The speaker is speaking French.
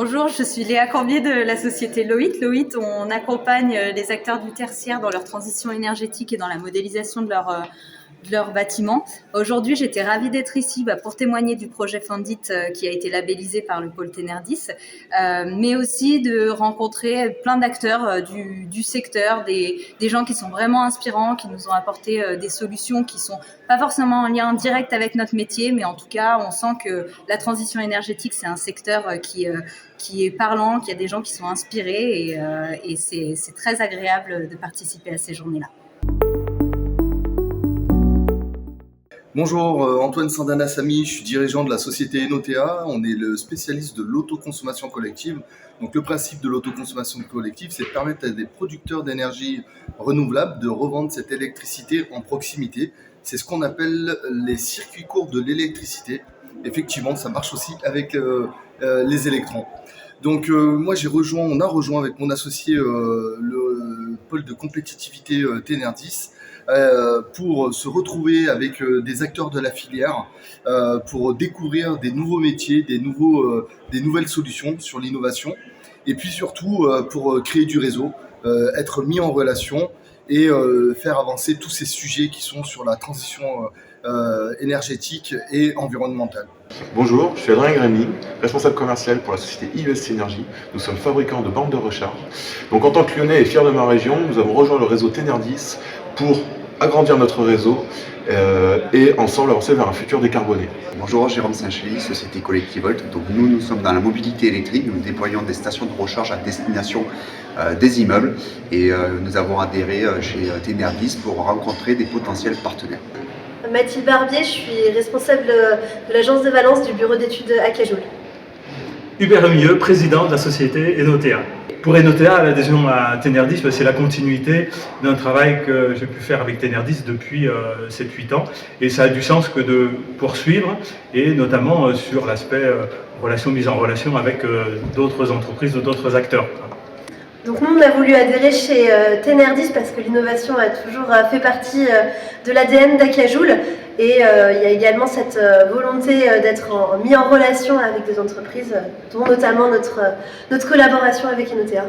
Bonjour, je suis Léa Corbier de la société Loït. Loït, on accompagne les acteurs du tertiaire dans leur transition énergétique et dans la modélisation de leur bâtiment. Aujourd'hui, j'étais ravie d'être ici pour témoigner du projet Fondit qui a été labellisé par le pôle Tenerdis, mais aussi de rencontrer plein d'acteurs du secteur, des gens qui sont vraiment inspirants, qui nous ont apporté des solutions qui sont pas forcément en lien direct avec notre métier, mais en tout cas, on sent que la transition énergétique, c'est un secteur qui est parlant, qu'il y a des gens qui sont inspirés et c'est très agréable de participer à ces journées-là. Bonjour, Antoine Sandana-Samy, je suis dirigeant de la société Enotea. On est le spécialiste de l'autoconsommation collective. Donc le principe de l'autoconsommation collective, c'est de permettre à des producteurs d'énergie renouvelable de revendre cette électricité en proximité. C'est ce qu'on appelle les circuits courts de l'électricité. Effectivement, ça marche aussi avec les électrons. Donc moi on a rejoint avec mon associé le pôle de compétitivité Tenerdis pour se retrouver avec des acteurs de la filière pour découvrir des nouveaux métiers, des nouvelles solutions sur l'innovation et puis surtout pour créer du réseau, être mis en relation et faire avancer tous ces sujets qui sont sur la transition énergétique et environnementale. Bonjour, je suis Adrien Grémy, responsable commercial pour la société IESC Énergie. Nous sommes fabricants de bornes de recharge. Donc en tant que Lyonnais et fier de ma région, nous avons rejoint le réseau Tenerdis pour agrandir notre réseau et ensemble avancer vers un futur décarboné. Bonjour, Jérôme Saint-Chély, société Collectivolt. Donc nous sommes dans la mobilité électrique, nous déployons des stations de recharge à destination des immeubles et nous avons adhéré chez Tenerdis pour rencontrer des potentiels partenaires. Mathilde Barbier, je suis responsable de l'agence de Valence du bureau d'études Acajou. Hubert Mieux, président de la société Enotea. Pour Enotea, l'adhésion à Tenerdis, c'est la continuité d'un travail que j'ai pu faire avec Tenerdis depuis 7-8 ans. Et ça a du sens que de poursuivre, et notamment sur l'aspect mise en relation avec d'autres entreprises, d'autres acteurs. Donc nous, on a voulu adhérer chez Tenerdis parce que l'innovation a toujours fait partie de l'ADN d'Acajoule. Et il y a également cette volonté d'être mis en relation avec des entreprises, dont notamment notre collaboration avec Enotea.